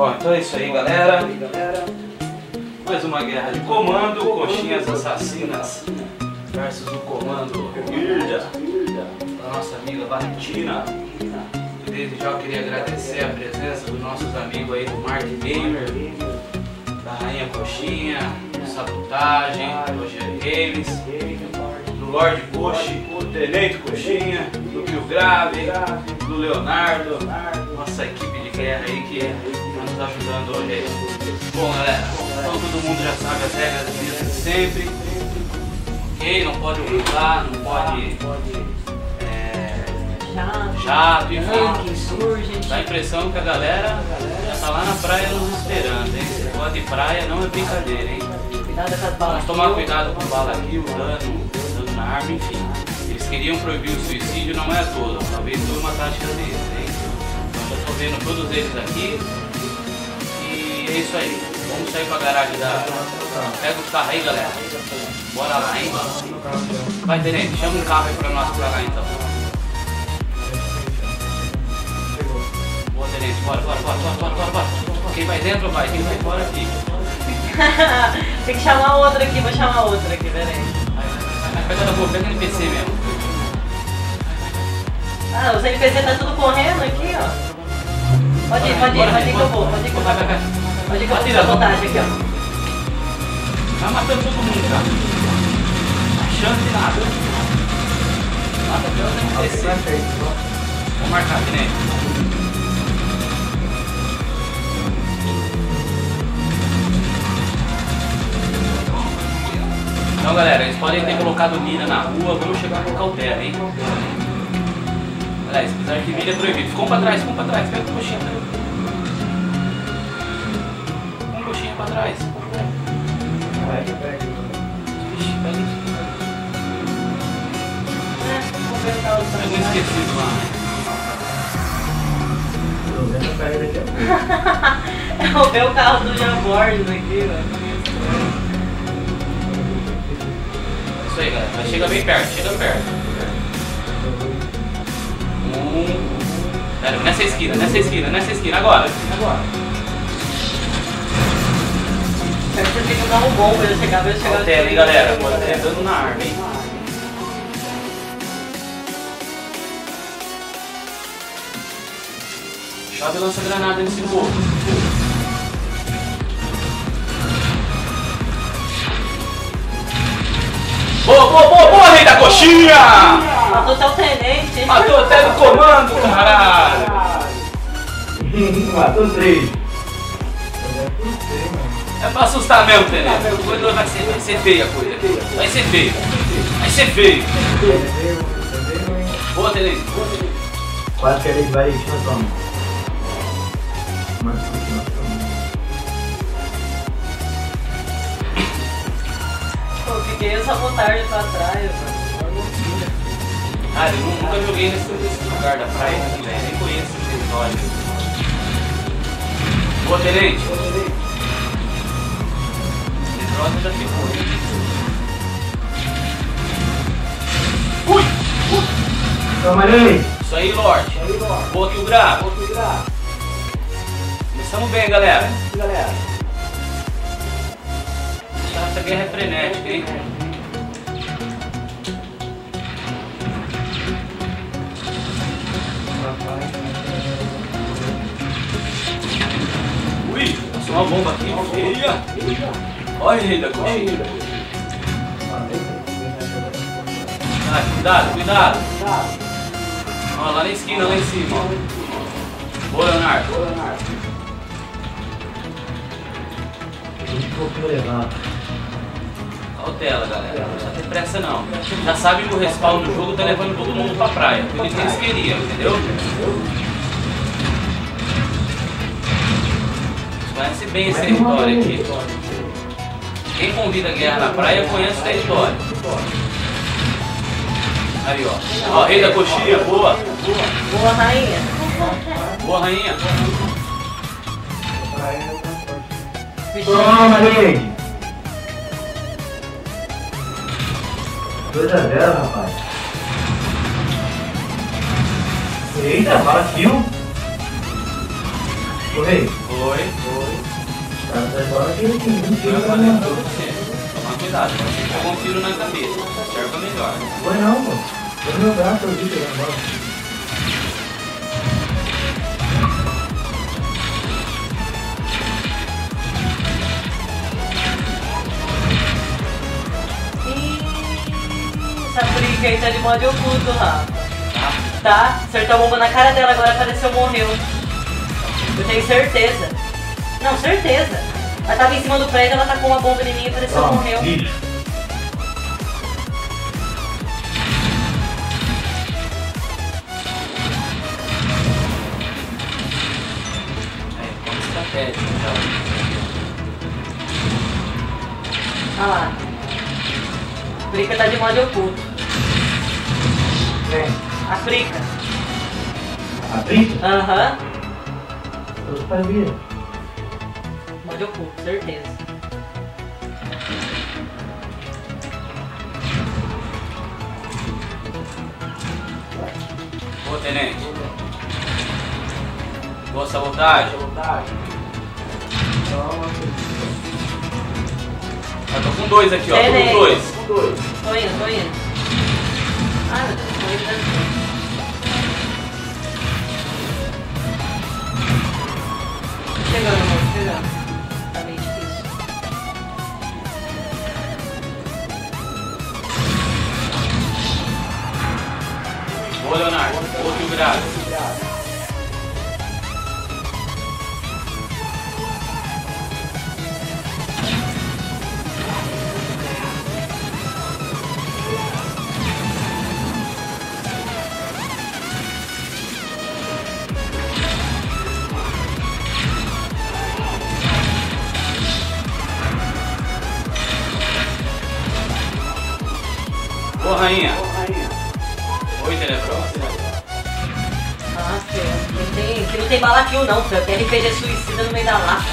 Bom, então é isso aí, galera. Mais uma guerra de comando, coxinhas assassinas versus o comando Irda, da nossa amiga Valentina. Desde já eu queria agradecer a presença dos nossos amigos aí do Mark Gamer, da Rainha Coxinha, do Sabotagem, do Rogério Games, do Lord Push, do Tenente Coxinha, do Pio Grave, do Leonardo, nossa equipe de guerra aí que nos ajudando hoje aí. Bom, galera, então todo mundo já sabe as regras de sempre. Ok? Não pode ocultar, não pode jato, enfim. Dá a impressão que a galera já tá lá na praia nos esperando, hein? Esse negócio de praia não é brincadeira, hein? Vamos tomar cuidado com bala aqui, o dano na arma, enfim. Eles queriam proibir o suicídio, não é à toa. Talvez foi uma tática deles, hein? Então já tô vendo todos eles aqui. E é isso aí. Vamos sair pra garagem da... Pega o carro aí, galera. Bora lá, hein? Vai, Tenente, chama um carro aí pra nós pra lá, então. Boa, Tenente, bora. Quem vai dentro vai, quem vai fora fica. Tem que chamar outra aqui, vou chamar outra aqui, peraí. Pega na boca, pega no NPC mesmo. Ah, os NPC tá tudo correndo aqui, ó. Pode ir que eu vou, pode ir que eu vou. Pode ir que eu vou fazer a vantagem aqui, ó. Tá matando todo mundo, cara. Achando de nada. Mata até os NPC. Vou marcar, Tenente. Então, galera, eles podem ter colocado mina na rua, vamos chegar com cautela, hein? Aliás, apesar que mina é proibido. Ficam pra trás, pega o coxinha. Um coxinha pra trás. Vixe, pega isso. Pega um esquecido lá. Eu roubei o carro do Jean Borges aqui, velho. Isso aí, galera. Mas chega bem perto, chega perto. Pera, nessa esquina, agora. Deve ter que dar um bom pra ele chegar, Cautela, hein, galera. Pode ter dano na arma, hein. Chove e lança granada nesse povo. Boa, rei da coxinha! Matou até o tenente. Matou até no comando, caralho! Matou 3. É pra assustar mesmo, tenente. Vai ser feia a coisa. Vai ser feio. Boa, tenente. 4 querem de Valentina, toma. Pô, fiquei essa vantagem pra trás, mano. Ah, eu nunca joguei nesse lugar da praia aqui, velho. Nem conheço esse território. Boa, tenente. Pedrosa já ficou. Ui! Toma ali! Isso aí, Lorde. Boa aqui o grave. Começamos bem, galera. Essa guerra é frenética, hein? Ui, passou uma bomba aqui, feia. Olha aí da coxinha. Ah, cuidado. Ó, lá na esquina, lá em cima, ó. Boa, Leonardo. Um pouquinho levado. Cautela, galera. Não precisa ter pressa, não. Já sabe que o respawn do jogo tá levando todo mundo pra praia. Por isso que eles queriam, entendeu? Conhece bem esse território aqui. Quem convida a guerra na praia conhece o território. Aí, ó. Ó, rei da coxinha, boa. Boa, rainha. Boa, rainha. Toma ali! 2-0, rapaz. Eita, bala kill. Correi. Foi. Tá agora que ele tem um Foi tiro a pra fazer mim. tudo você. Toma cuidado, você pegou um tiro na cabeça. Observa melhor. Foi não, pô. Foi no meu braço, eu vi pegando bola. Essa briga aí tá de modo oculto, Rafa. Tá? Acertou a bomba na cara dela, agora apareceu, morreu. Eu tenho certeza. Não, certeza. Ela tava em cima do prédio, ela tacou uma bomba em mim e apareceu, morreu. Lixo. Como estratégia, então. Olha lá. A Frica tá de modo oculto. Quem? A Frica. A Brita? Aham. Eu sabia. Modo oculto, certeza. Ô, tenente. Boa sabotagem. Eu tô com dois aqui, ó. Tô Tenente. com dois. Tô indo. Ai, meu Deus, tô indo. Chegando, amor, chegando. Tá meio difícil. Boa, Leonardo. Outro grave. Boa, rainha. Oi, Teletrópolis. Ah, filho, que não tem bala kill não, filho. Tem RPG suicida no meio da lata.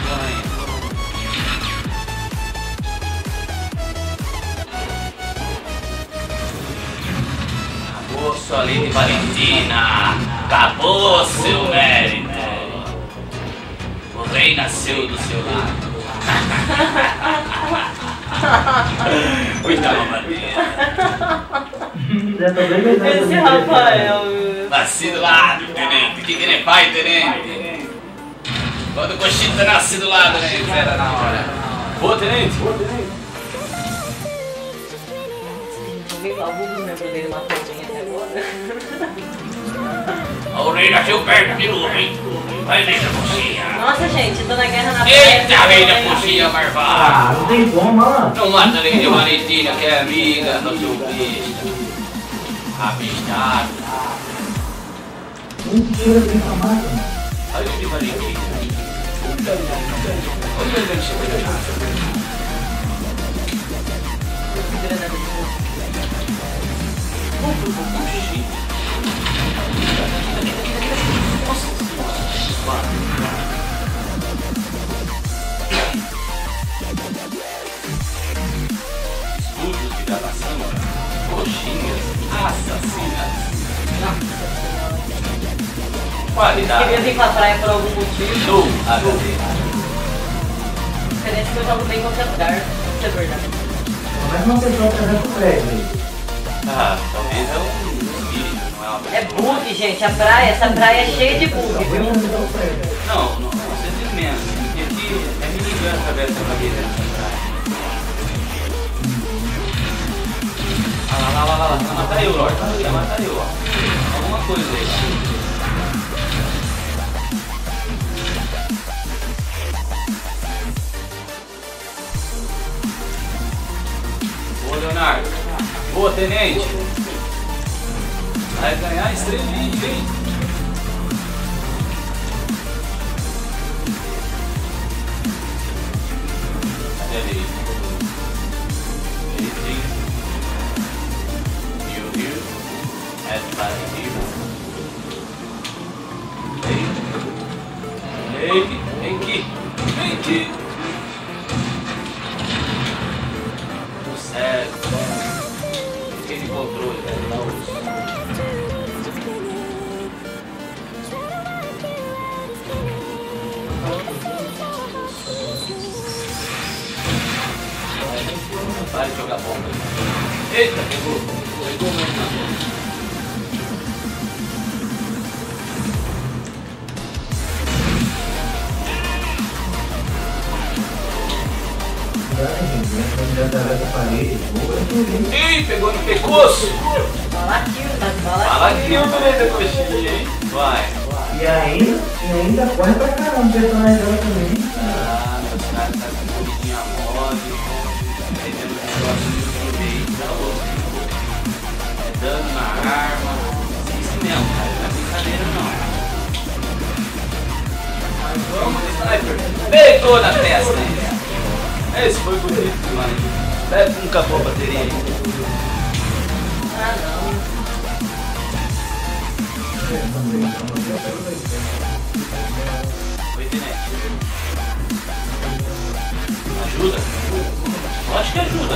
Boa, rainha. Acabou sua Lady Valentina. Acabou seu mérito. O rei nasceu do seu lado. Muita mamadeira. Já tô bem pensando Esse nisso. Rafael. Nasci do lado, tenente. O que ele faz, tenente? Quando o coxinho tá nascido do lado, né? Era na hora. Boa, tenente. Algum dos membros dele matou alguém até agora. O rei nasceu perto de nuvem. Vai ver a coxinha. Nossa, gente, tô na guerra na Eita, vem da coxinha marvada. Ah, não tem como, mano. Não mata a Lady Valentina, que é amiga do seu bicho. Abestado. Um tiro tem pra máquina. A Lady Valentina. Onde ele vem chegando? Estúdios de gravação, coxinhas, assassinas. Qualidade. Queria vir pra praia por algum motivo. No HD. Parece que eu jogo bem em qualquer lugar. Isso é verdade. Mas uma pessoa tá dentro do prédio aí. Ah, talvez é um espírito, não é uma pessoa. É bug, gente. A praia, essa praia é cheia de bug, viu? Não, você diz menos. Porque aqui é minigun através da cabeça dessa praia. Ah, lá. Vai matar eu, Lorde. Vai matar eu, ó. Alguma coisa aí. Boa, Leonardo. Boa, tenente. Vai ganhar estrelinha, hein? Cadê ele? Ele tem. You here? As para here. pegou mesmo. Ih, pegou no pescoço! Fala aquilo, tá de bala Fala aqui. aqui o da coxinha, hein? Vai. E ainda corre pra caramba o personagem dela também. Ah, meus caras tá com comidinha mole, metendo um negócio no meio, tá louco. É dano na arma. Isso mesmo, cara, não é brincadeira não. Mas vamos, sniper. Deitou na testa aí. Esse foi bonito demais. Deve que não acabou a bateria aí. Ah, não. Oi, Tenente. Ajuda? Acho que ajuda.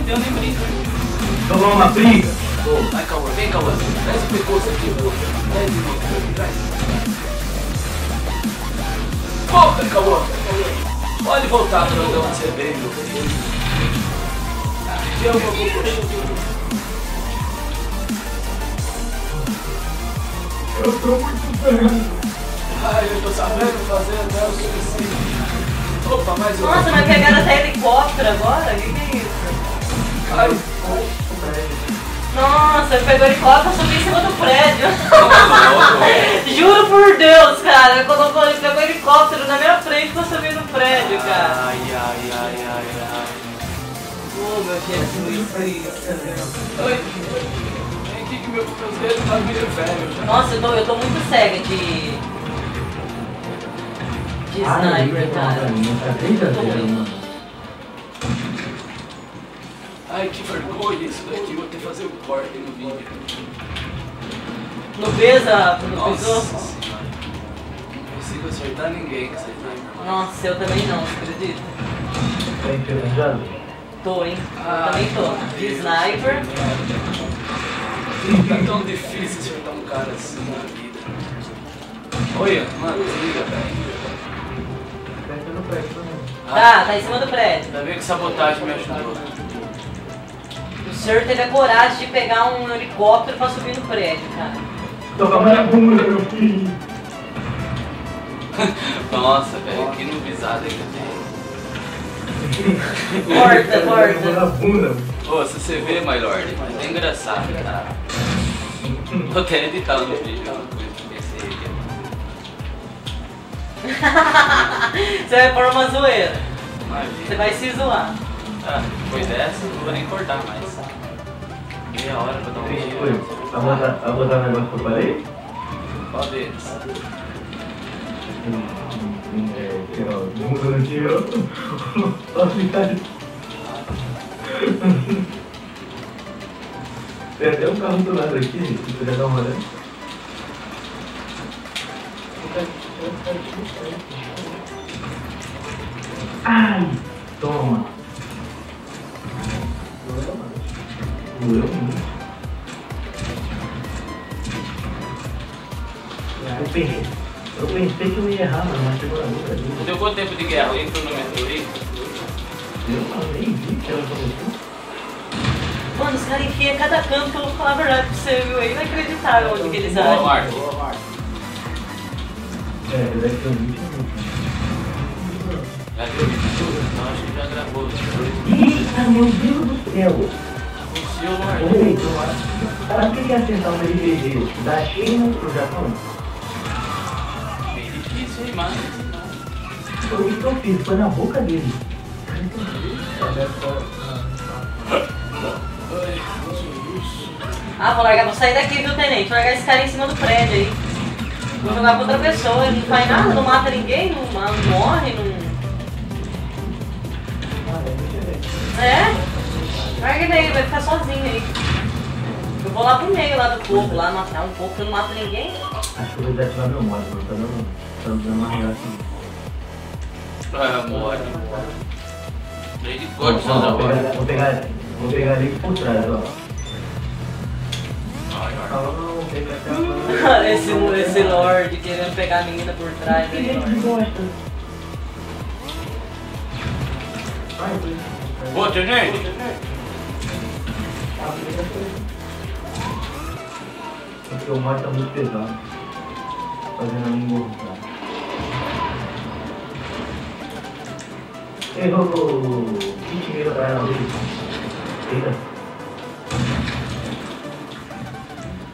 Eu nem brinco. Tomou uma briga. Vai, Cauã, vem, Cauã. Traz o pescoço aqui, pô. Traz o pescoço, traz. Volta, Cauã. Pode voltar para onde você veio, meu filho. Aqui eu vou Eu tô muito bem. Ai, eu tô sabendo fazer até o suicídio. Opa, mais um. Nossa, mas pegaram até helicóptero agora? O que é isso? Ai, Nossa, ele pegou helicóptero e subiu em cima do prédio. louco. Juro por Deus, cara. Ele pegou helicóptero na minha frente e ficou subindo no prédio, cara. Ai. Oh, meu Jesus Cristo. Ai, vem aqui que meus dedos tá meio velho já. Nossa, eu tô muito cega de sniper, cara. Tá brincadeira, mano. Ai, que vergonha isso daqui. Vou ter que fazer o corte no vídeo. No Beza, no Nossa Bezou? senhora. Não consigo acertar ninguém com essa sniper. Nossa, eu também não, você acredita? Tá enferrujado? Tô, hein? Eu também tô. De sniper. Tá tão difícil acertar um cara assim na vida. Olha, mano, liga, velho. Perto no prédio também. Tá em cima do prédio. Ainda bem que sabotagem me ajudou. O senhor teve a coragem de pegar um helicóptero pra subir no prédio, cara. Toma na bunda, meu filho. Nossa, velho, que novidade que eu tenho. Corta. Na bunda. Pô, se você vê, my lord, é engraçado, tá? Vou até editar no vídeo, uma coisa que pensei aqui. Você vai pôr uma zoeira. Você Imagina. vai se zoar. Ah, depois dessa, não vou nem cortar mais. Meia hora pra dar um Oi, vídeo. a botar o negócio que eu falei? Qual deles? Mudando aqui, ó. Tem até um carro do lado aqui, se puder dar uma olhada. Ai! Toma! Doeu muito. Eu pensei que eu ia errar, mas chegou na boca ali. Deu quanto tempo de guerra aí, cronometrou aí? Eu nem vi que ela começou. Mano, os caras enfiam cada canto que eu vou falar a verdade pra você, viu? É inacreditável onde que eles Boa, acham. Marcos. É, deve ter um 20 minutos. Já viu? Então acho que já gravou. Eita, meu Deus do céu! Anunciou, Lorde. Oi, sabe o que é acertar um RPG da China pro Japão? Bem difícil, hein, mano? Foi isso que eu fiz, foi na boca dele. Ah, vou sair daqui, viu, tenente? Vou largar esse cara em cima do prédio aí. Vou jogar pra outra pessoa, ele não faz nada, não mata ninguém, não morre, não... É? Larga ele aí, vai ficar sozinho aí. Eu vou lá pro meio lá do povo, lá matar um povo que eu não mato ninguém. Acho que eu vou desativar meu modo, mano. Tá dando uma reação aqui. Ah, morre. Ele gosta de usar a bola. Vou pegar ele por trás, ó. esse Lorde querendo pegar a menina por trás aí, Lorde. Ô, tenente! Porque o mod tá muito pesado. Fazendo a língua voltar. Errou! 20 mil pra ela. Eita.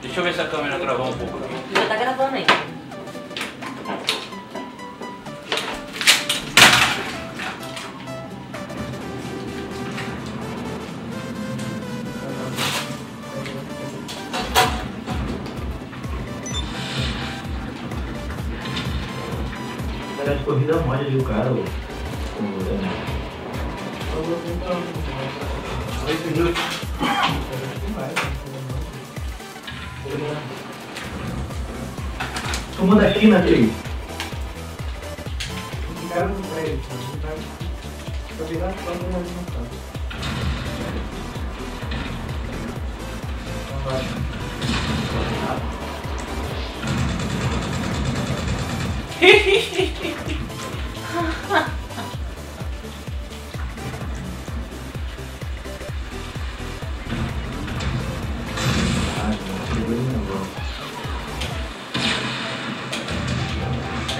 Deixa eu ver se a câmera gravou um pouco aqui. Já tá gravando ainda. Era de corrida mod ali o cara. 2 minutos. Turma da China, Cris. Ficaram no prédio, tá virando só no alimentação.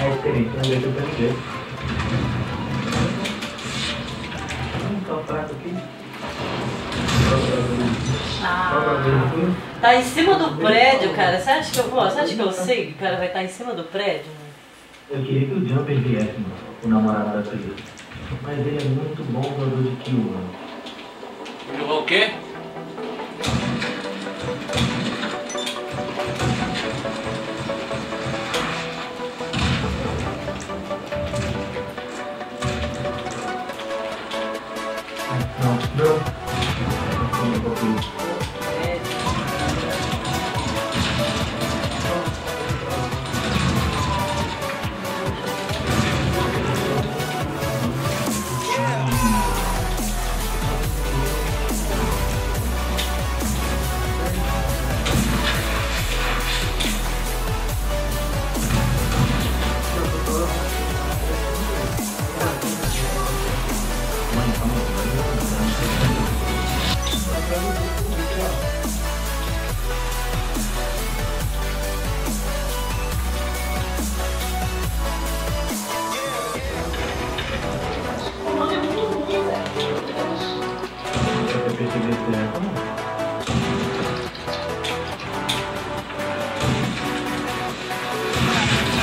É experiência, não deixa pra ninguém. Tá fraco aqui. Tá em cima do prédio, cara. Você acha que eu vou? Você acha que eu sei que o cara vai estar em cima do prédio? Eu queria que o Jumper viesse, mano, o namorado da Cris. Mas ele é muito bom jogador de kill, mano. Jogou o quê? Não.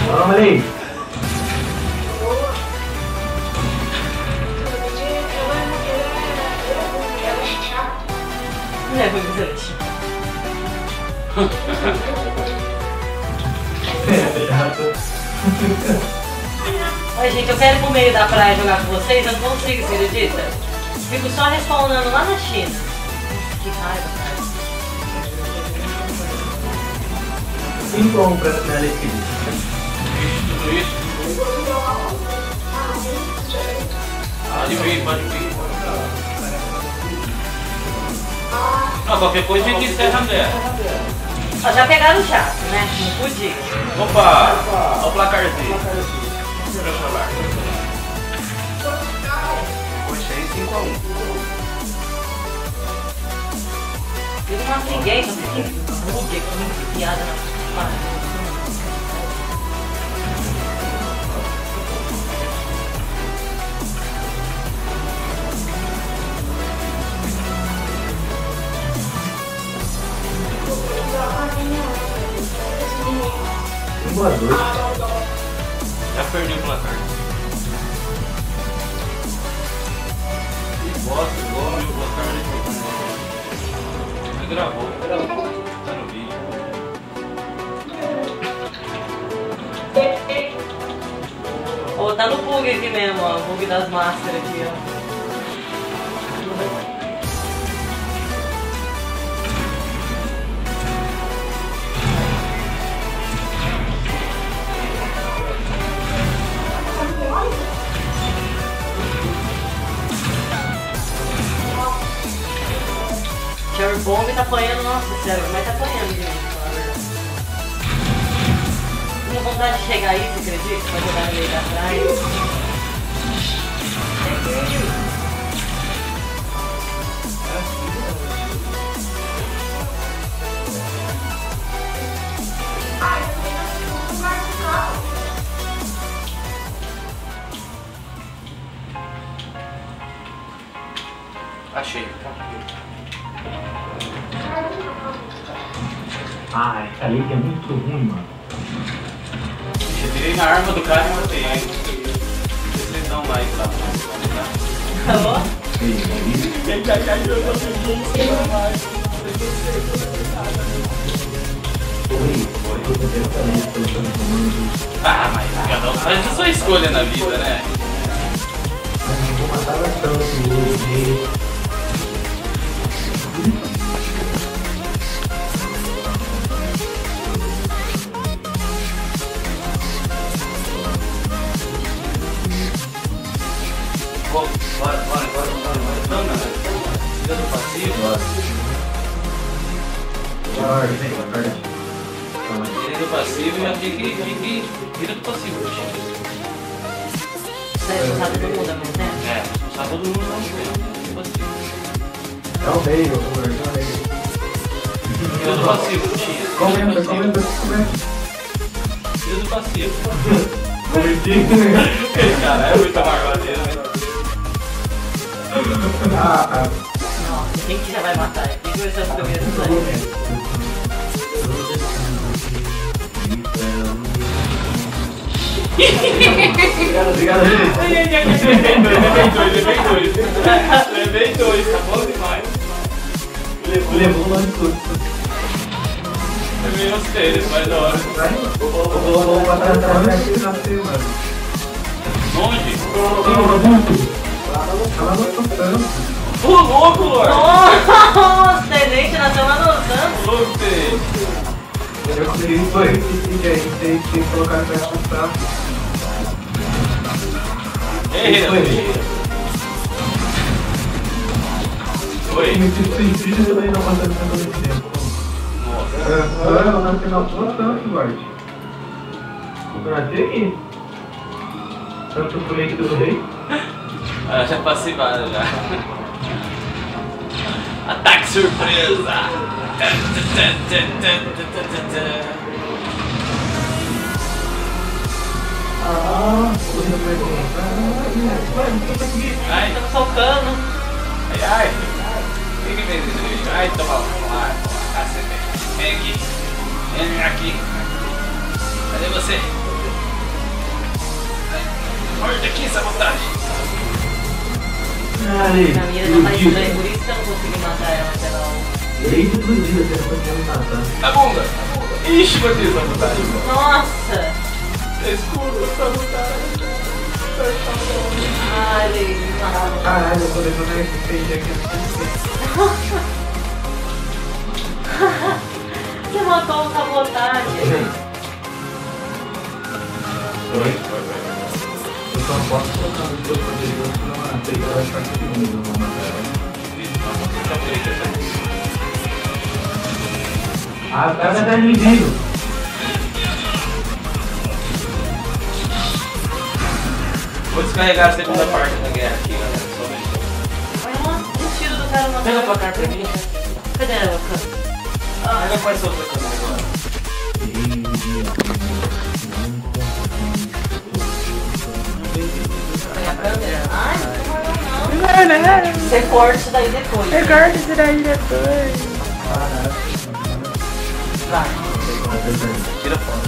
Vamos ali. Não é ruimzante. Oi, gente, eu quero ir pro meio da praia jogar com vocês, eu não consigo, você acredita? Fico só respawnando lá na China. Que raiva, cara. 5 a 1 pra final da equipe. Tudo isso. Pode vir, pode vir. Não, qualquer coisa a gente encerra dela. Ó, já pegaram o chato, né? Não podia. Opa! Olha o placarzinho. Meu celular. Poxa, aí 5 a 1. Eu não afinguei, não sei que bug aqui, piada na página. Voador. Já perdi o placar. Que bosta, igual o meu placar de gravou. Tá no vídeo. Ô, tá no bug aqui mesmo, ó. Bug das máscaras aqui, ó. Cherry Bomb tá apanhando, nossa, sério, mas tá apanhando de mim, falar a verdade. Tenho vontade de chegar aí, você acredita? Pra jogar no meio da praia. Ah, essa lei é muito ruim, mano. Eu tirei na arma do cara e matei ele. Vocês dão um like lá pra nós, tá? Alô? Ah, mas cada um faz a sua escolha na vida, né? Mas não vou matar bastante hoje. Bora. Então, galera. Tira do passivo. Bora. Tirei do passivo e já fique. Tira do passivo, Você vai usar todo mundo ao mesmo tempo? É, não sabe todo mundo não tem. É o meio, é o meio. Tira do passivo, tinha. Comenta. Tira do passivo. Comentinho. Cara, é muita marvadeira, né? Ah, Nossa, quem que já vai matar? Quem que vai ser o primeiro a sair? Obrigado. Levei dois, tá bom demais. Levou lá de tudo. Levei os tênis, mais da hora. Vou matar atrás que nasceu, mano. Longe? Ela não tá passando. Ô, louco, Lorde! Nossa, Tenente nasceu lá no Santos. Louco, Tenente. Eu consegui foi. E aí, tem que colocar pra expulsar. Ei, Renan. Oi. Me disse também não passando tanto tempo. Nossa. Eu nasci na tua tanto, Guard. Eu nasci aqui. Tanto pro leite do rei. Ah, já passei várias já. Ataque surpresa! Coisa pra Ai, Estamos soltando. ai. Tem que ver isso. Ai, toma lá. Vem aqui. Vem aqui. Cadê você? Morde aqui, sabotagem. A mira tá mais estranha, por isso que eu não consegui matar ela naquela hora. Leite explodido, você não conseguiu me matar. Na bunda. Ixi, botei sabotagem. Nossa! É escuro, sabotagem. Ai, ele me matou. Caralho, eu tô levando esse peixe aqui. Você matou o sabotagem. Oi? Eu só não posso colocar no seu poderoso, senão a peita vai ficar aqui comigo, não matar ela. Ah, o cara tá invisível. Vou descarregar a segunda parte da guerra aqui, galera. Olha o tiro do cara Pega a matando. placar pra mim. Cadê ela? Pega quais são as outras agora. Põe a câmera. Ai, não. Você corta isso daí depois. Recorta isso daí depois. Vai. Tira foto.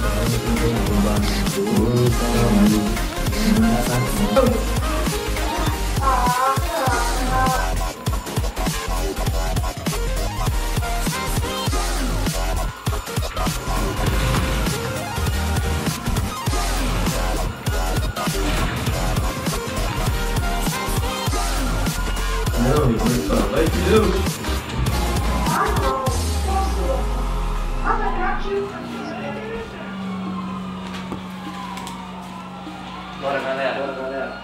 Não, vai Deus. Bora, galera.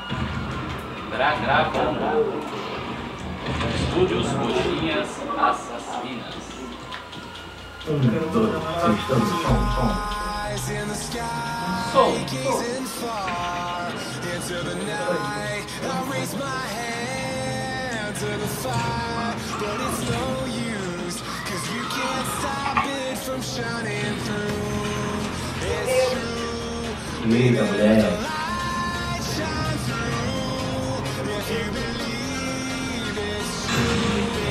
Gravando. Estúdios Coxinhas Assassinas. 1, 2, 3, estamos som. Som. Eita, mulher.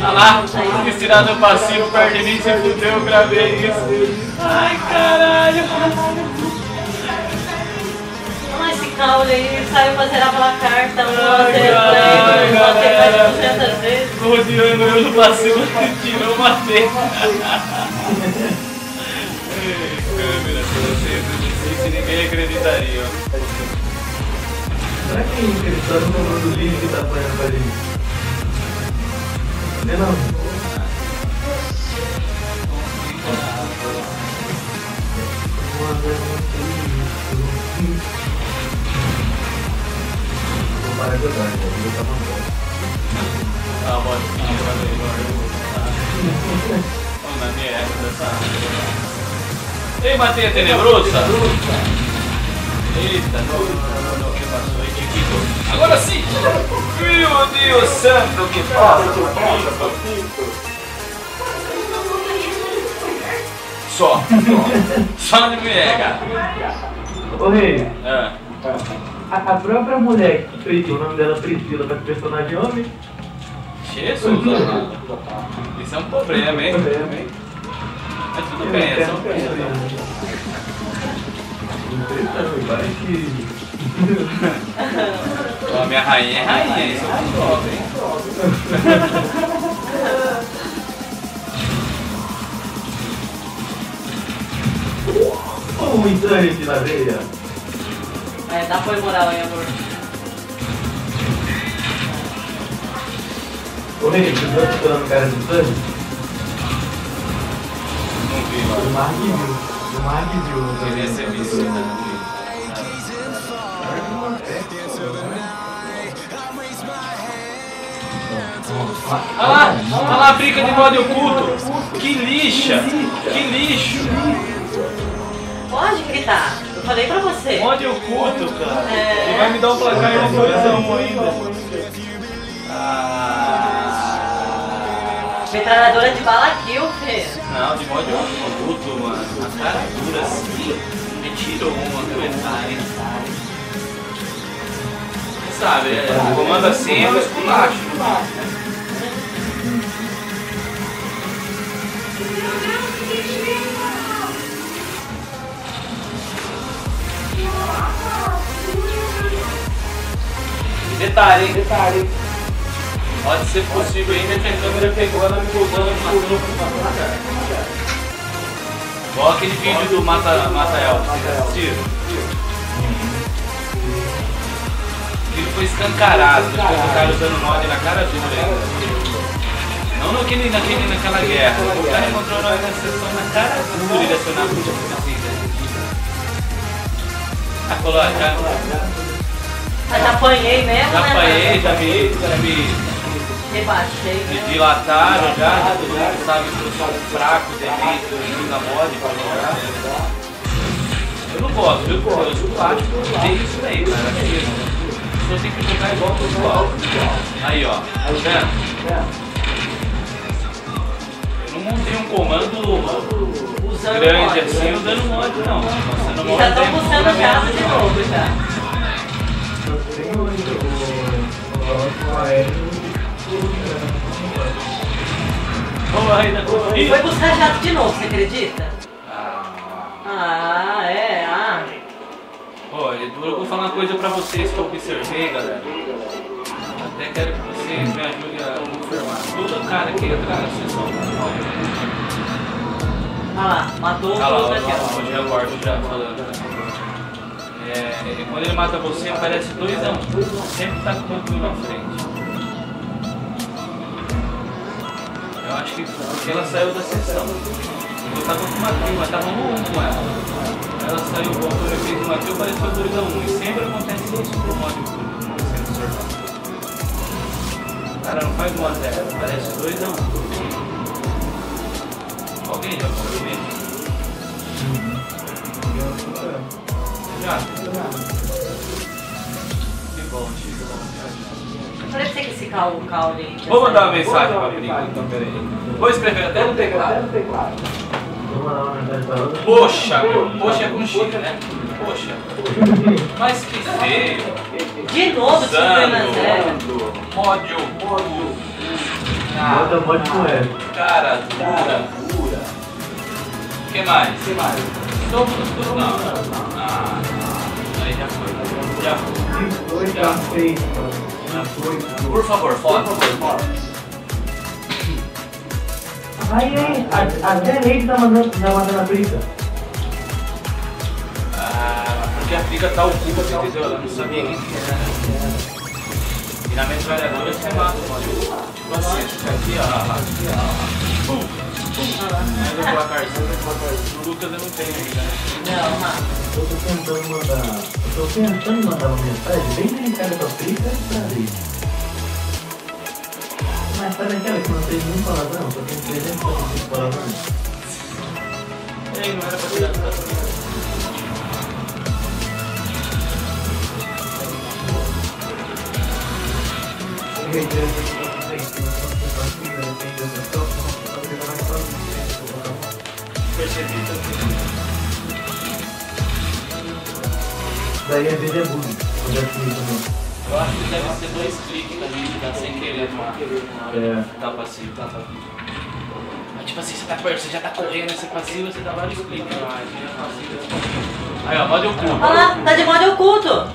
Olha lá, estirado no passivo, perto de mim, se fudeu, eu gravei isso. Ai, caralho. Olha esse caule aí, saiu pra zerar pela carta, Ai, matei mais de 200 vezes. Rodeando eu no passivo, tirou, matei. Câmera, se você existisse, ninguém acreditaria. Será que ele tá no número do vídeo que tá apanhando pra gente? Não. Vou parar de jogar, vou tá mandando. Ah, pode vamos na minha época dessa. Ei, matei a tenebrosa! Eita, não, o que passou aí, Chiquito? Agora sim! Meu Deus santo, o que passa, Chiquito? Só de mulher, cara. Ô rei, Ah. a própria mulher que fez o nome dela Priscila pra personagem homem. Jesus, isso é um problema, hein? Mas tudo bem, é só um problema. Parece que. Ó, minha rainha é rainha, isso é um top, hein? Oh, Insanity na veia. É, dá foi moral, hein, amor. Ô rei, você tá escutando o cara do Insanity? Não vi, mano. O Mark viu. O Mark viu. Eu recebi isso, né? Olha lá a briga de mod oculto. Que lixa, que lixo. Pode gritar, eu falei pra você. Mod oculto, cara. É. Ele vai me dar um placar de 2-1 ainda. Metralhadora de bala kill, Fê. Não, de mod oculto, mano. A cara dura assim. Me tirou uma coisa. Sabe, comando assim, eu esculacho. Detalhe. Pode ser possível ainda que a câmera pegou ela me voltando e matou no cara. Igual aquele vídeo do Mata El, vocês assistiram? Aquilo foi escancarado, depois do cara usando mod na cara dura. Não naquela guerra. O cara encontrou nós na sessão na cara dura direcionado pro assim. Ah, falou, Já apanhei mesmo, já né? apanhei, já me Rebaixei. me dilataram já, todo mundo sabe que eu sou fraco, delito, na mod pra jogar. Eu não gosto, eu acho que tem isso aí, cara. A pessoa tem que jogar igual pro igual. Aí, ó, tá vendo? Eu não montei um comando Usando grande mod. assim usando mod, não. Usando E mod já estão tem buscando a casa de novo já. Tem o aéreo. E foi buscar jato de novo, você acredita? Olha, eu vou falar uma coisa pra vocês que eu observei, galera. Até quero que vocês me ajudem a confirmar. Todo cara que entra na sessão Olha lá, matou olha lá, o outro aqui, ó. onde eu acordo já falando. Quando ele mata você, aparece 2-1. Sempre tá com o banquinho na frente. Eu acho que porque ela saiu da sessão. Eu tava com uma prima, tava no 1 com ela. Ela saiu, voltou, eu fiz uma kill, apareceu 2-1. E sempre acontece isso pro mod sendo sorteado. Cara, não faz 1-0, aparece 2-1. Alguém já falou mesmo? Já? Que bom, Chico. Eu falei pra você que esse caule... Vou mandar uma mensagem pra prima, então peraí. Vou escrever até no teclado. Vou mandar uma mensagem pra ela. Poxa, meu. Poxa é com X, né? Poxa. Mas que feio. De novo, tipo, na zero. Módio. Bota mod com essa. Cara dura. O que mais? Topo dos custos. Não. Ah, aí já foi. Já foi. Já fez, Já foi. Por favor, foto. Aí, até ele tá mandando a briga. Ah, porque a briga tá oculta, entendeu? Ela não sabia quem que era. E na metralhadora você mata, mano. Tipo assim, fica aqui, ó. Pum. Aí do placarzinho. O Lucas eu não tenho ainda, né? Não, Rafa. Eu tô tentando mandar uma mensagem bem delicada pra briga pra ver. Mas sabe aquela que não tem nenhum palavrão? Só tem 345 palavrões. Ei, não era pra tirar essa. Percebi. Daí às vezes é bullying. Quando é assim também. Eu acho que deve ser 2 cliques também que dá sem querer no tá passivo. Mas tipo assim, você já tá correndo, você passivo, você dá vários cliques mais, né? Aí ó, mod oculto. Olha lá, tá de mod oculto.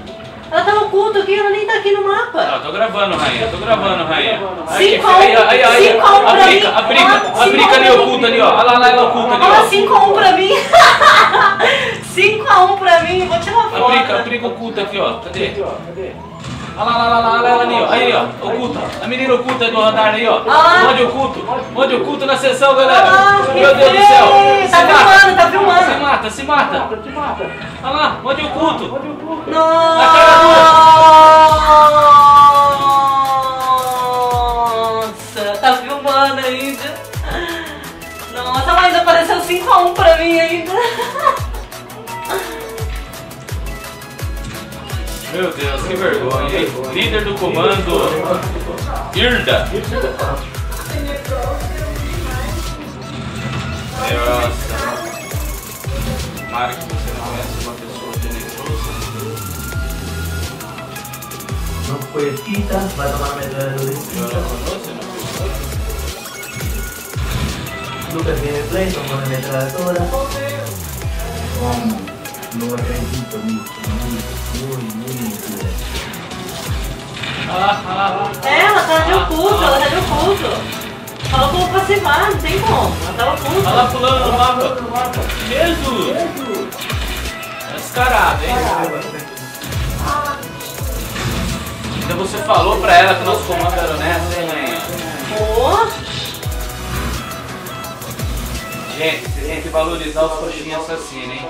Ela tá oculto aqui, ela nem tá aqui no mapa. Não, tô gravando, rainha. Aí, 5 a 1 pra mim. A briga ali oculta ali, ó. Olha lá, ela oculta ali, ó. Olha 5 a 1 pra mim. 5 a 1 pra mim, vou tirar uma foto. A briga oculta aqui, ó. Cadê? Olha lá, ela ali, ó. Aí, ó. Oculta. A menina oculta do radar aí, ó. Mod oculto na sessão, galera. Meu Deus do céu. Tá filmando. Se mata. Olha lá, mod oculto. Nossa, tá filmando ainda. Nossa, mas ainda apareceu 5 a 1 pra mim ainda. Meu Deus, que vergonha, hein? Líder do comando, Irda. Nossa. Tomara que você não conhece uma pessoa tenebrosa. Não conhecida, vai tomar metralhadora em Eu cima. não conheço, não. Lucas Gameplay tomando metralhadora. Como? Não acredito nisso. Muito. Ela tá de oculto, Fala como passivar, não tem como. Ela tá oculta. Olha lá pulando no mapa. Jesus! É descarado, hein? Ainda você falou pra ela que o nosso comando era honesto, hein, rainha? Pô. Gente, vocês têm que valorizar os coxinhas assassinos, hein?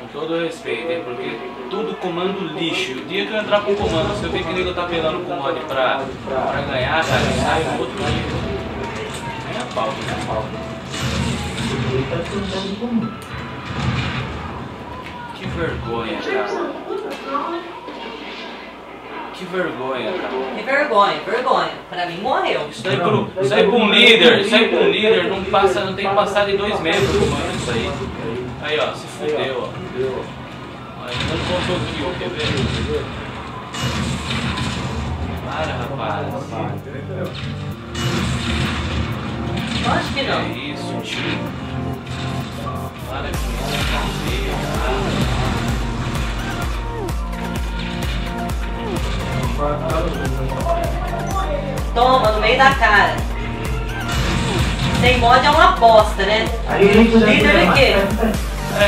Com todo respeito, hein? Porque tudo comando lixo. O dia que eu entrar pro comando, se eu ver que o nego tá apelando com mod pra ganhar, cara, eu saio no outro nível. Nem a pau. Ele tá tentando comigo. Que vergonha, cara. Que vergonha, cara. Que vergonha. Pra mim morreu. Isso aí pra um líder, não tem que passar de 2 meses comando isso aí. Aí, ó, se fudeu, ó. Aí não contou aqui, ó, quer ver? Para, rapaz. Acho que não. É isso, tio. Para com isso, Toma, no meio da cara. Sem mod é uma bosta, né? Líder de quê?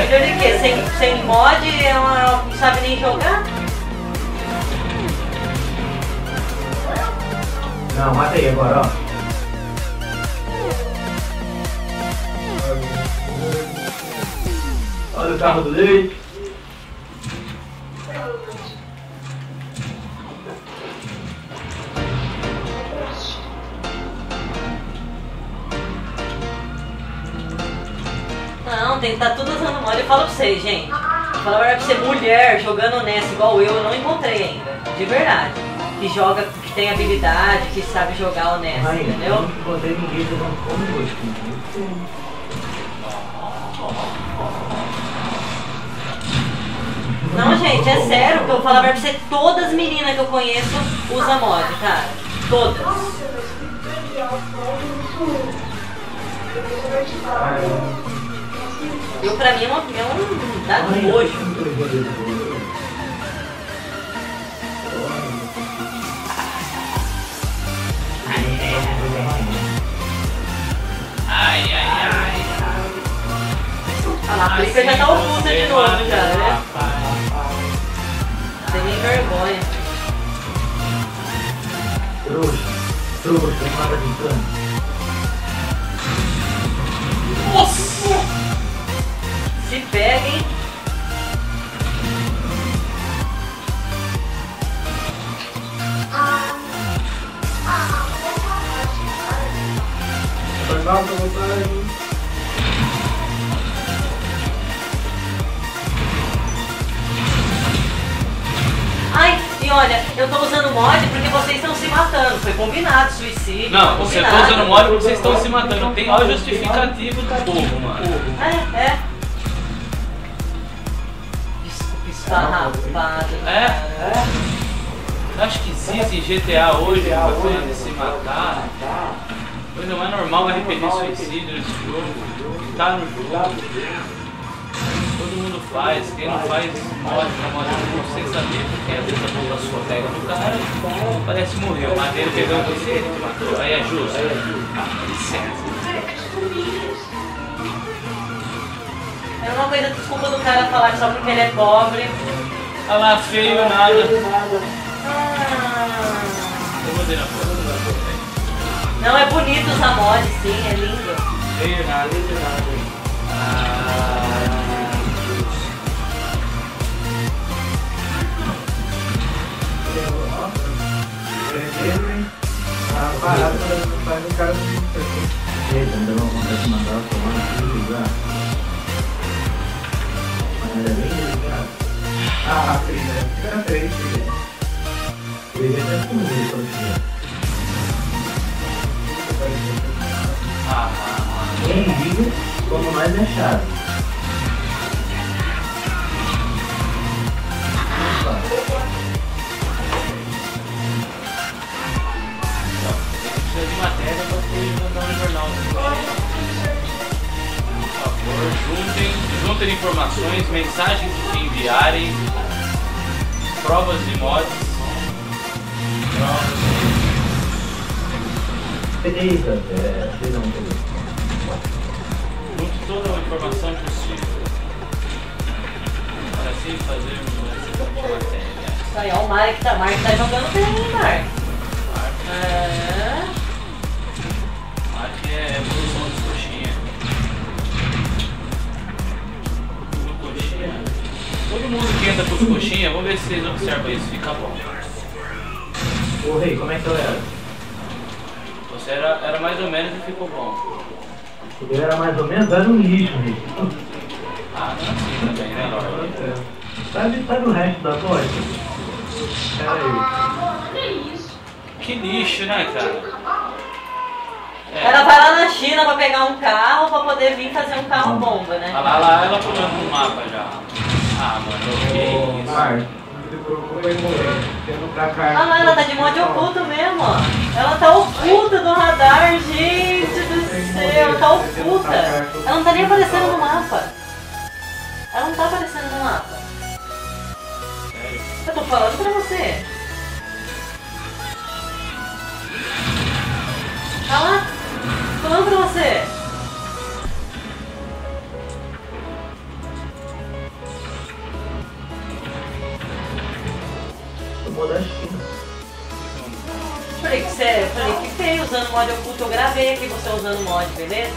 Líder de quê? Sem mod não sabe nem jogar? Não, mata aí agora, ó. Olha o carro do leite. Não, tem que estar tudo usando mod. Eu falo pra vocês, gente. Fala pra você, mulher jogando nessa igual eu não encontrei ainda. De verdade. Que joga, que tem habilidade, que sabe jogar honesto, entendeu? Eu não encontrei ninguém jogando como hoje. Não, gente, é sério, que eu falava pra você, todas as meninas que eu conheço usam mod, cara. Todas. Eu, pra mim, é um dado nojo. Ai, ai, ai. Ah lá, a Felipe já tá oculta de novo já, né? Tem nem vergonha. Trouxa, nada de cano. Nossa! Se pega, hein? Foi mal pra vantagem. Ai, e olha, eu tô usando mod porque vocês estão se matando. Foi combinado, suicídio. Não, foi você combinado. tá usando mod porque vocês estão se matando. Tem o justificativo do povo, mano. É. Desculpa, esfarrapado. É? Eu acho que existe em GTA hoje uma coisa de se matar. Coisa mais normal é repetir suicídio nesse jogo. Que tá no jogo. Todo mundo faz. Quem não faz mod pra mod sem saber, porque às vezes a bomba sua pega no cara, parece que morreu. Madeira pegando você, ele te matou. Aí é justo. Ah, licença. É uma coisa, desculpa do cara falar que só porque ele é pobre. Olha lá, feio nada. Ah, Eu vou ver na foto. não, é bonito usar mod, sim, é lindo. Feio nada. A parada faz o cara não perder. Eita, me deu uma vontade de mandar ela tomar no lugar. Mas era bem delicado. Ah, a trilha. Fica na 3, filho. Eu ia até comer quando tiver. Quem liga, como mais é chato. Precisa de matéria pra poder mandar no jornal. Por favor, juntem informações, mensagens que enviarem, provas de mods. Eita, vocês não tem. Junte toda a informação possível para assim fazermos essa matéria. Isso aí, ó, o Mark tá jogando bem, hein, Mark? É. Aqui é evolução dos coxinha. Tudo coxinha. Todo mundo que entra pros coxinha, vamos ver se vocês observam isso, fica bom. Ô rei, como é que eu era? Você era mais ou menos e ficou bom. Eu era mais ou menos, era um lixo, rei. Ah, não é assim também, né, Lorde? Sabe o resto da voz? Pera aí. Que lixo, né, cara? Ela vai lá na China pra pegar um carro pra poder vir fazer um carro bomba, né? Olha lá, ela pulando no mapa já. Ah, mano, que isso? Marcos, não se preocupa em morrer. Tendo pra cá. Ah, não, ela tá de mod oculto mesmo, ó. Ela tá oculta do radar, gente do céu, ela tá oculta. Ela não tá nem aparecendo no mapa. Ela não tá aparecendo no mapa. Sério? Eu tô falando pra você. Tá lá? Tô falando pra você. Eu vou dar China. Falei que feio usando mod oculto. Eu gravei aqui você usando mod, beleza?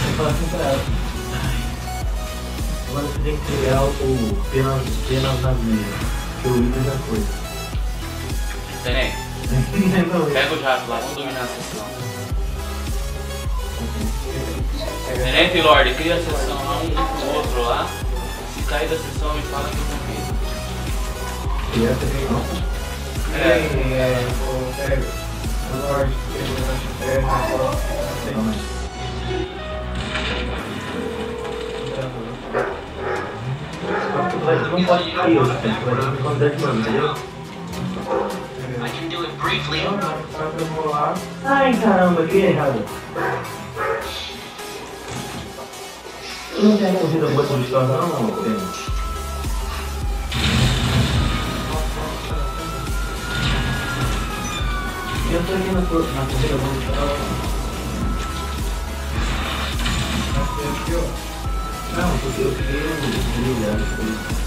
Eu falo assim pra ela. Agora você tem que pegar o penas nas meias. Que o William já foi. Tenente, Não, pega o jato lá, vamos dominar a sessão. Tenente e Lorde, cria a sessão lá, um com o outro lá. Se cair da sessão, me fala que eu convido. E essa aqui não. Não, mas... não pode cair, você vai ter que contar de mano, entendeu? Ai, caramba, que errado. Não tem corrida boa de história não, tem. Eu tô aqui na corrida boa de história. Não, porque eu fiquei brilhando por isso.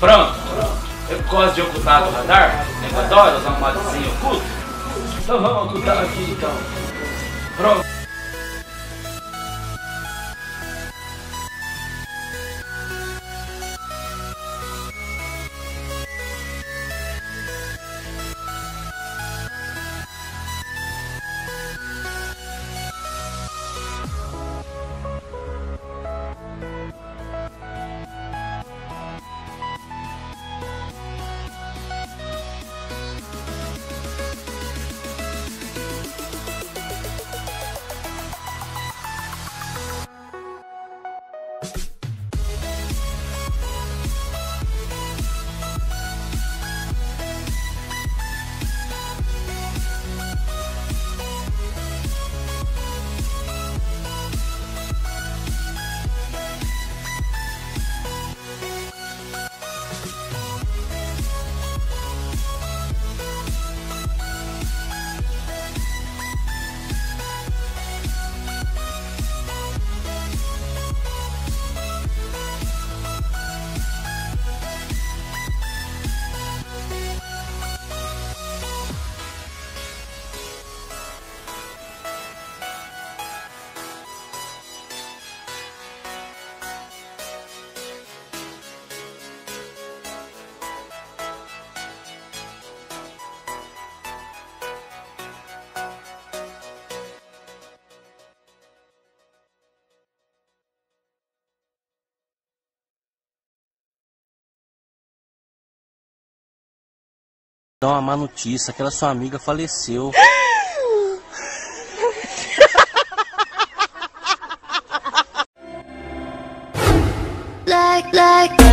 Pronto. Eu gosto de ocultar do radar. Eu adoro usar um modozinho oculto. Então vamos ocultar aqui então. Pronto. Dá uma má notícia, aquela sua amiga faleceu. like